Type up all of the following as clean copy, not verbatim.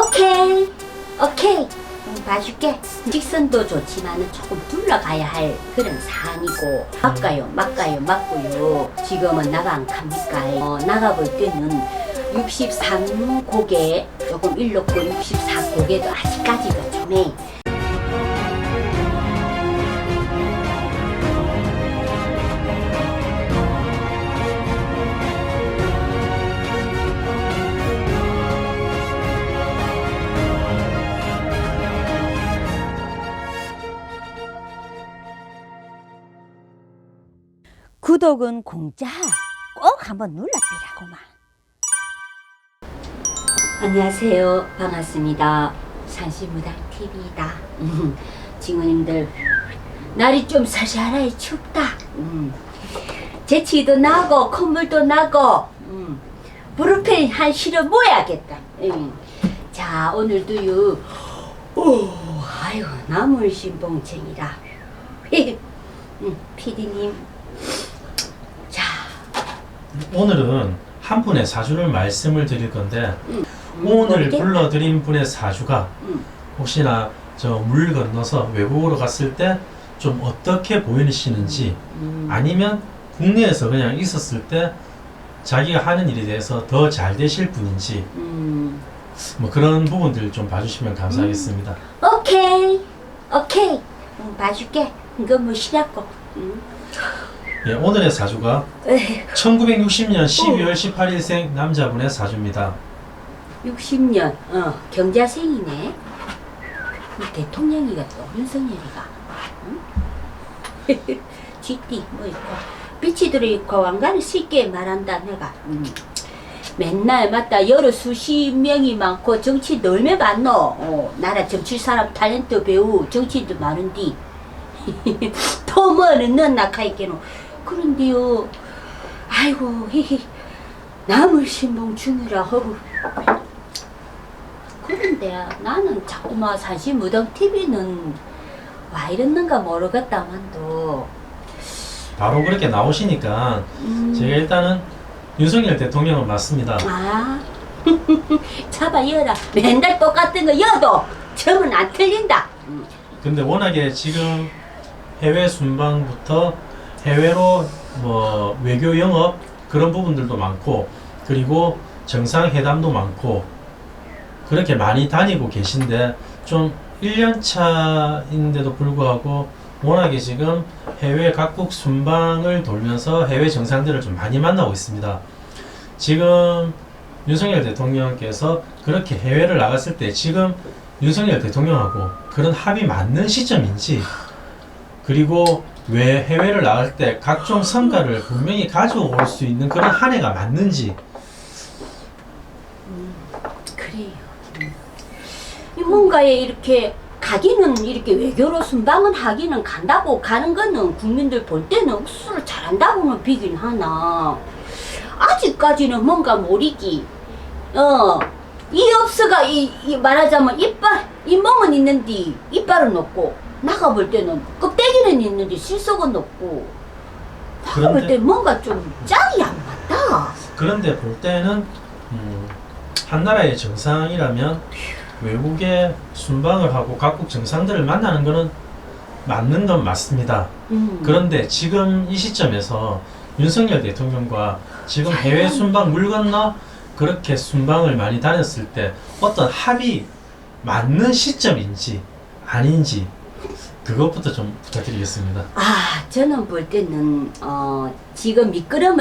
오케이 오케이 봐줄게. 직선도 좋지만은 조금 둘러가야 할 그런 사안이고 맞고요. 지금은 나가 안 갑니까? 나가볼 때는 63곡에 조금 일렀고 64곡에도 아직까지도 좀 해. 구독은 공짜. 꼭 한번 눌러비라고만. 안녕하세요. 반갑습니다. 산시무당TV다. 친구님들, 날이 좀 살살하게 춥다. 재치도 나고 콧물도 나고 브루펜 한 실어 모아야겠다. 자, 오늘도요. 아유, 나물신봉쟁이라. 피디님. 오늘은 한 분의 사주를 말씀을 드릴 건데 오늘 모르겠다. 불러드린 분의 사주가 혹시나 저 물 건너서 외국으로 갔을 때 좀 어떻게 보이시는지 아니면 국내에서 그냥 있었을 때 자기가 하는 일에 대해서 더 잘 되실 분인지 뭐 그런 부분들 좀 봐주시면 감사하겠습니다. 오케이 봐줄게. 이거 뭐 시작고. 예, 오늘의 사주가 1960년 12월 18일생 남자분의 사주입니다. 60년 경자생이네. 대통령이가 또 윤석열이가 쥐띠 뭐 있고 빛이 들어있고 왕관을 쉽게 말한다. 내가 맨날 맞다 여러 수십 명이 많고 정치 널매 많노. 나라 정치 사람 탤런트 배우 정치인도 많은디 더 뭐는 넌 낙하있게노. 그런데요, 아이고, 나물신봉 중이라 하고. 그런데 나는 자꾸만 산시무당TV는 와 이랬는가 모르겠다만도. 바로 그렇게 나오시니까 제가 일단은 윤석열 대통령은 맞습니다. 아, 잡아 여라. 맨날 똑같은 거 여도 점은 안 틀린다. 근데 워낙에 지금 해외 순방부터 해외로 뭐 외교 영업 그런 부분들도 많고 그리고 정상회담도 많고 그렇게 많이 다니고 계신데 좀 1년 차인데도 불구하고 워낙에 지금 해외 각국 순방을 돌면서 해외 정상들을 좀 많이 만나고 있습니다. 지금 윤석열 대통령께서 그렇게 해외를 나갔을 때 지금 윤석열 대통령하고 그런 합이 맞는 시점인지 그리고 왜 해외를 나갈 때 각종 성과를 분명히 가져올 수 있는 그런 한 해가 맞는지. 그래요. 뭔가에 이렇게 가기는 이렇게 외교로 순방은 하기는 간다고 가는 거는 국민들 볼 때는 흡수를 잘한다고는 비긴 하나 아직까지는 뭔가 모르기. 이 업스가 이 말하자면 잇몸은 있는데 이빨은 없고 나가볼 때는 껍데기는 있는데 실속은 없고 나가볼 때 뭔가 좀 짝이 안 맞다. 그런데 볼 때는 한 나라의 정상이라면 외국에 순방을 하고 각국 정상들을 만나는 거는 맞는 건 맞습니다. 그런데 지금 이 시점에서 윤석열 대통령과 지금 해외 순방 물 건너 그렇게 순방을 많이 다녔을 때 어떤 합이 맞는 시점인지 아닌지 그것부터 좀 부탁드리겠습니다. 저는 볼 때는 지금 미끄럼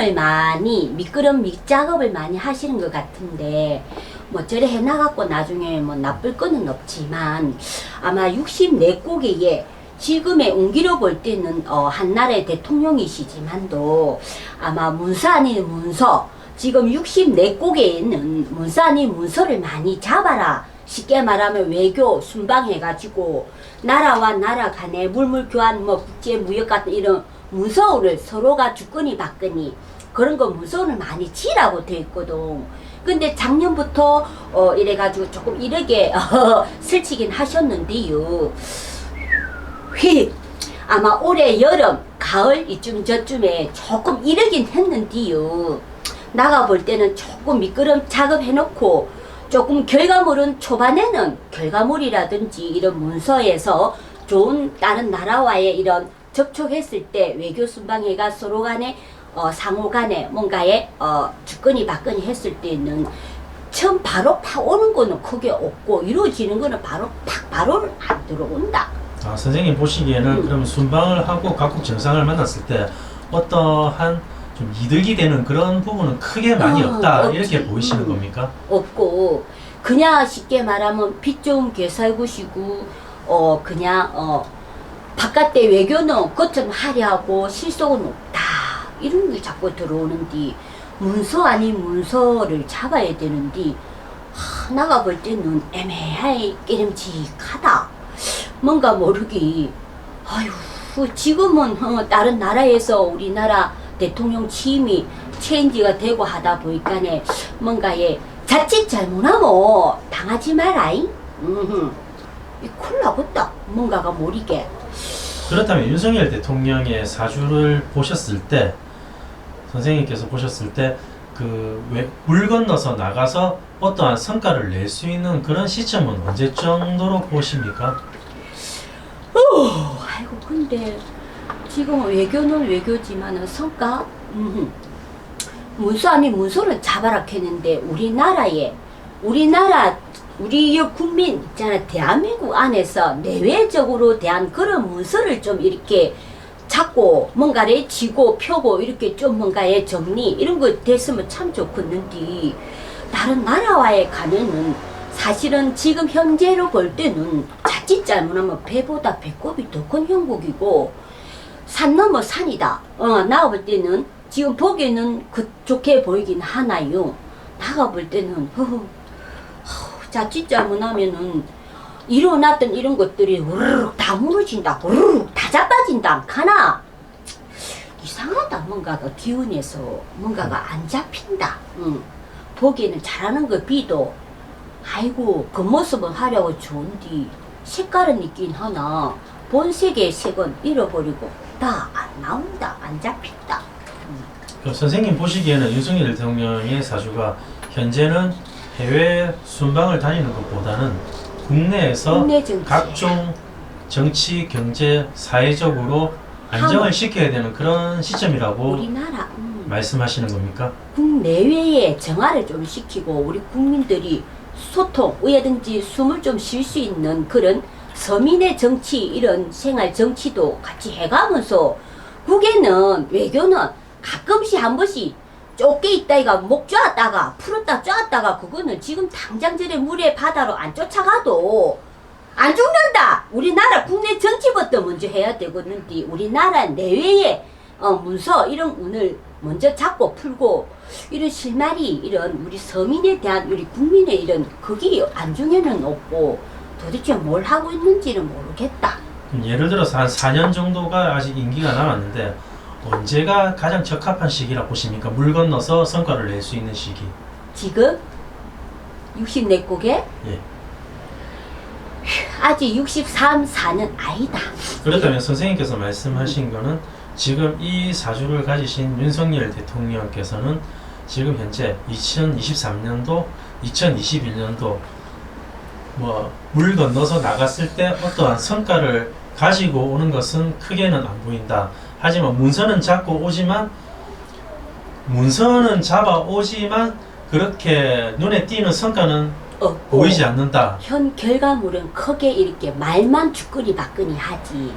작업을 많이 하시는 것 같은데 뭐 저래 해나갖고 나중에 뭐 나쁠 거는 없지만 아마 64곡에 지금의 운기로 볼 때는 한 나라의 대통령이시지만도 아마 문서 아닌 문서 지금 64곡에는 문서 아닌 문서를 많이 잡아라. 쉽게 말하면 외교 순방해가지고 나라와 나라 간에 물물교환 뭐 국제무역 같은 이런 문서를 서로가 주거니 받거니 그런 거 문서를 많이 지라고 돼 있거든. 근데 작년부터 이래가지고 조금 이렇게 설치긴 하셨는데요. 아마 올해 여름, 가을 이쯤 저쯤에 조금 이르긴 했는데요. 나가볼 때는 조금 미끄럼 작업해놓고 조금 결과물은 초반에는 결과물이라든지 이런 문서에서 좋은 다른 나라와의 이런 접촉했을 때 외교 순방회가 서로 간에 상호 간에 뭔가에 주거니 받거니 했을 때는 처음 바로 팍 오는 거는 크게 없고 이루어지는 거는 바로 안 들어온다. 아, 선생님 보시기에는 그럼 순방을 하고 각국 정상을 만났을 때 어떠한 좀 이득이 되는 그런 부분은 크게 많이 없다 없지. 이렇게 보이시는 겁니까? 없고 그냥 쉽게 말하면 빚 좋은 개살구시고 그냥 바깥의 외교는 겉은 화려하고 실속은 없다 이런 게 자꾸 들어오는데 문서 아닌 문서를 잡아야 되는데 나가 볼 때는 애매하게 깨름직하다 뭔가 모르기 아유 지금은 다른 나라에서 우리나라 대통령 취임이 체인지가 되고 하다 보니까네 뭔가에 자칫 잘못하면 당하지 마라잉. 이 큰일 나겠다. 뭔가가 모르게. 그렇다면 윤석열 대통령의 사주를 보셨을 때 선생님께서 보셨을 때 물 건너서 나가서 어떠한 성과를 낼 수 있는 그런 시점은 언제 정도로 보십니까? 아이고 근데 지금 외교는 외교지만은 성과 문서 아닌 문서를 잡아라 했는데 우리 국민 있잖아 대한민국 안에서 내외적으로 대한 그런 문서를 좀 이렇게 잡고 뭔가를 지고 펴고 이렇게 좀 뭔가의 정리 이런 거 됐으면 참 좋겠는데 다른 나라와의 관계는 사실은 지금 현재로 볼 때는 자칫 잘못하면 배보다 배꼽이 더 큰 형국이고 산 넘어 산이다. 나가 볼 때는 지금 보기에는 좋게 보이긴 하나요. 나가 볼 때는 자칫 잘못하면은 일어났던 이런 것들이 우르륵 다 무너진다. 우르륵 다 자빠진다. 가나 이상하다. 뭔가가 기운에서 뭔가가 안 잡힌다. 보기에는 잘하는 거 비도 아이고 겉모습은 화려하고 좋은데 색깔은 있긴 하나 본색의 색은 잃어버리고 다 안 나온다. 안 잡힌다. 선생님 보시기에는 윤석열 대통령의 사주가 현재는 해외 순방을 다니는 것보다는 국내에서 국내 정치. 각종 정치, 경제, 사회적으로 안정을 시켜야 되는 그런 시점이라고 우리나라 말씀하시는 겁니까? 국내외의 정화를 좀 시키고 우리 국민들이 소통, 의든지 숨을 좀 쉴 수 있는 그런 서민의 정치 이런 생활 정치도 같이 해가면서 국에는 외교는 가끔씩 한 번씩 쫓겨 있다가 목 쪼았다가 풀었다 쪼았다가 그거는 지금 당장 저래 물에 바다로 안 쫓아가도 안 죽는다. 우리나라 국내 정치부터 먼저 해야 되겠는데 우리나라 내외의 문서 이런 운을 먼저 잡고 풀고 이런 실마리 이런 우리 서민에 대한 우리 국민의 이런 그게 안중에는 없고 도대체 뭘 하고 있는지는 모르겠다. 예를 들어서 한 4년 정도가 아직 임기가 남았는데 언제가 가장 적합한 시기라 보십니까? 물 건너서 성과를 낼 수 있는 시기. 지금 64곡에 예. 아직 63, 4는 아니다. 그렇다면 선생님께서 말씀하신 거는 지금 이 사주를 가지신 윤석열 대통령께서는 지금 현재 2023년도, 2021년도 물 건너서 나갔을 때 어떠한 성과를 가지고 오는 것은 크게는 안 보인다. 하지만 문서는 잡아 오지만 그렇게 눈에 띄는 성과는 보이지 않는다. 현 결과물은 크게 이렇게 말만 주거니 받거니 하지.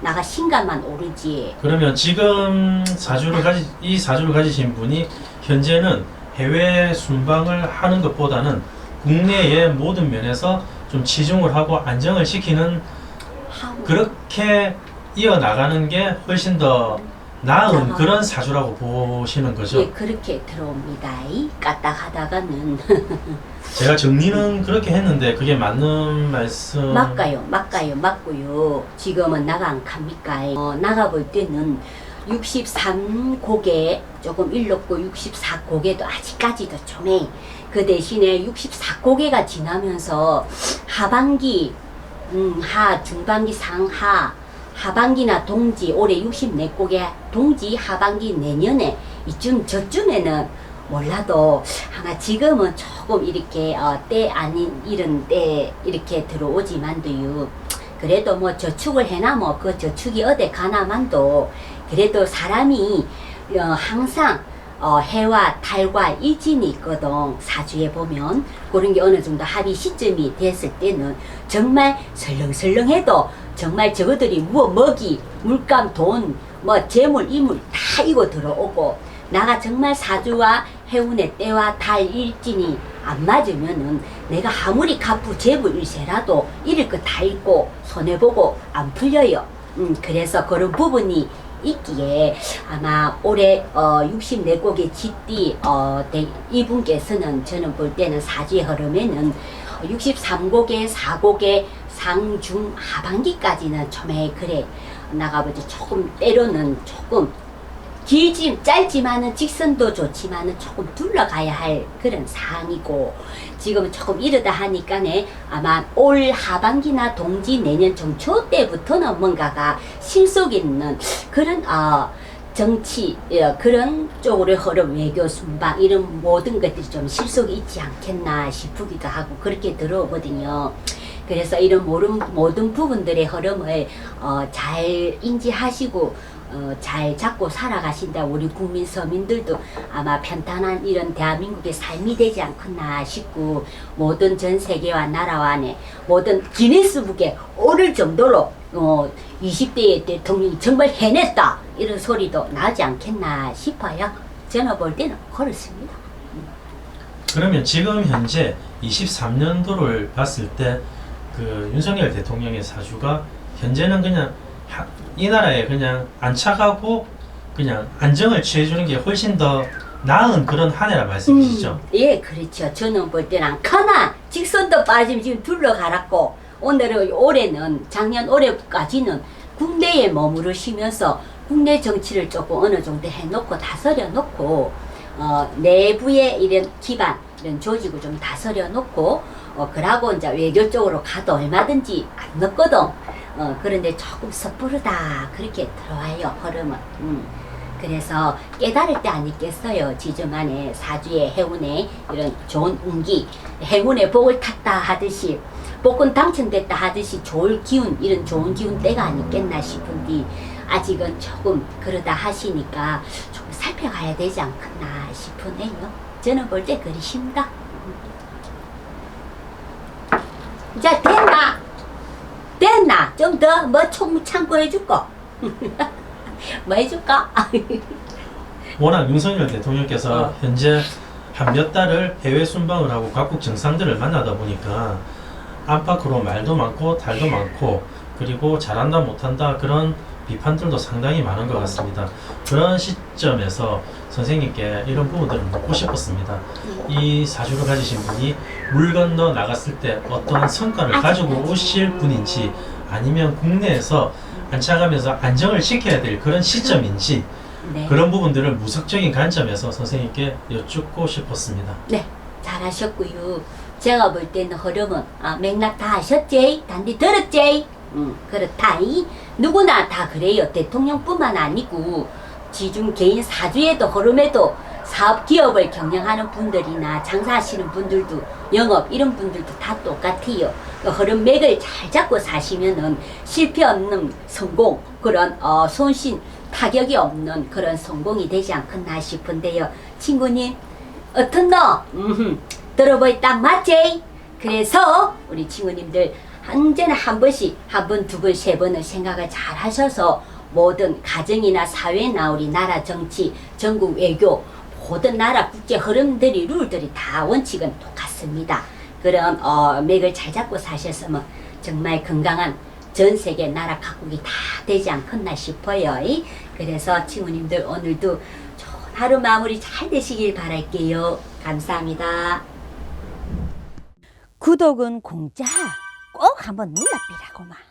나가 신가만 오르지. 그러면 지금 이 사주를 가지신 분이 현재는 해외 순방을 하는 것보다는 국내의 모든 면에서 좀 치중을 하고 안정을 시키는 그렇게 이어나가는 게 훨씬 더 나은 그런 사주라고 보시는 거죠? 예, 그렇게 들어옵니다. 까딱하다가는 제가 정리는 그렇게 했는데 그게 맞는 말씀? 맞고요. 지금은 나가 안 갑니까? 나가 볼 때는 63곡에 조금 일렀고 64곡에도 아직까지도 좀해. 그 대신에 64곡에가 지나면서 하반기, 중반기, 상하, 하반기나 동지 올해 64곡에 동지 하반기 내년에 저쯤에는 몰라도 아마 지금은 조금 이렇게 때 아닌 이런 때 이렇게 들어오지만도요. 그래도 뭐 저축을 해놔 그 저축이 어디 가나만도 그래도 사람이 항상 해와 달과 일진이 있거든. 사주에 보면 그런 게 어느 정도 합의 시점이 됐을 때는 정말 설렁설렁해도 정말 저거들이 먹이, 물감, 돈, 뭐 재물, 이물 다 이거 들어오고 나가 정말 사주와 해운의 때와 달 일진이 안 맞으면은 내가 아무리 갑부 재부 일세라도 잃을 거 다 잃고 손해보고 안 풀려요. 그래서 그런 부분이 있기에 아마 올해 64곡의 쥐띠 이분께서는 저는 볼 때는 사주의 흐름에는 63곡의 4곡의 상중 하반기까지는 처음에 그래 나가보지 조금 때로는 조금 짧지만은 직선도 좋지만은 조금 둘러가야 할 그런 상황이고 지금은 조금 이르다 하니까네 아마 올 하반기나 동지 내년 정초 때부터는 뭔가가 실속 있는 그런 정치 그런 쪽으로 흐름 외교 순방 이런 모든 것들이 좀 실속이 있지 않겠나 싶기도 하고 그렇게 들어오거든요. 그래서 이런 모든 부분들의 흐름을 잘 인지하시고 잘 잡고 살아가신다 우리 국민 서민들도 아마 편안한 이런 대한민국의 삶이 되지 않겠나 싶고 모든 전 세계와 나라와 안에 모든 기네스북에 오를 정도로 20대의 대통령이 정말 해냈다 이런 소리도 나지 않겠나 싶어요. 저는 볼 때는 그렇습니다. 그러면 지금 현재 23년도를 봤을 때 그 윤석열 대통령의 사주가 현재는 그냥 이 나라에 그냥 안착하고 그냥 안정을 취해주는 게 훨씬 더 나은 그런 한 해라 말씀이시죠? 예, 그렇죠. 저는 볼 때는 가나 직선도 빠지면 지금 둘러갈았고 올해는 작년 올해까지는 국내에 머무르시면서 국내 정치를 조금 어느 정도 해놓고 다스려 놓고 내부의 이런 기반 이런 조직을 좀 다스려 놓고 그러고 이제 외교 쪽으로 가도 얼마든지 안 넣거든. 그런데 조금 섣부르다 그렇게 들어와요 흐름은. 그래서 깨달을 때 아니겠어요. 지주만의 사주의 해운의 이런 좋은 운기 행운의 복을 탔다 하듯이 복권 당첨됐다 하듯이 좋을 기운 이런 좋은 기운 때가 아니겠나 싶은데 아직은 조금 그러다 하시니까 조금 살펴가야 되지 않겠나 싶으네요. 저는 볼 때 그리십니다. 자 됐나? 좀 더 뭐 참고해줄까? 뭐 해줄까? 워낙 윤석열 대통령께서 현재 한 몇 달을 해외 순방을 하고 각국 정상들을 만나다 보니까 안팎으로 말도 많고 달도 많고 그리고 잘한다 못한다 그런 비판들도 상당히 많은 것 같습니다. 그런 시점에서 선생님께 이런 부분들을 묻고 싶었습니다. 이 사주를 가지신 분이 물 건너 나갔을 때 어떠한 성과를 가지고 오실 분인지 아니면 국내에서 안착하면서 안정을 지켜야 될 그런 시점인지 네. 그런 부분들을 무속적인 관점에서 선생님께 여쭙고 싶었습니다. 네, 잘하셨고요. 제가 볼 때는 흐름은 맥락 다 하셨지? 단디 들었지? 그렇다이. 누구나 다 그래요. 대통령뿐만 아니고 지중 개인 사주에도 흐름에도 사업 기업을 경영하는 분들이나 장사하시는 분들도 영업 이런 분들도 다 똑같아요. 그 흐름 맥을 잘 잡고 사시면은 실패 없는 성공 그런 손신 타격이 없는 그런 성공이 되지 않겠나 싶은데요. 친구님 어떻노? 들어보니 딱 맞지? 그래서 우리 친구님들 언제나 한 번씩 한 번, 두 번, 세 번을 생각을 잘 하셔서 모든 가정이나 사회나 우리 나라 정치, 전국 외교 모든 나라 국제 흐름들이 룰들이 다 원칙은 똑같습니다. 그런 맥을 잘 잡고 사셨으면 정말 건강한 전 세계 나라 각국이 다 되지 않겠나 싶어요. 그래서 친구님들 오늘도 좋은 하루 마무리 잘 되시길 바랄게요. 감사합니다. 구독은 공짜 꼭 한번 눌러비라고만.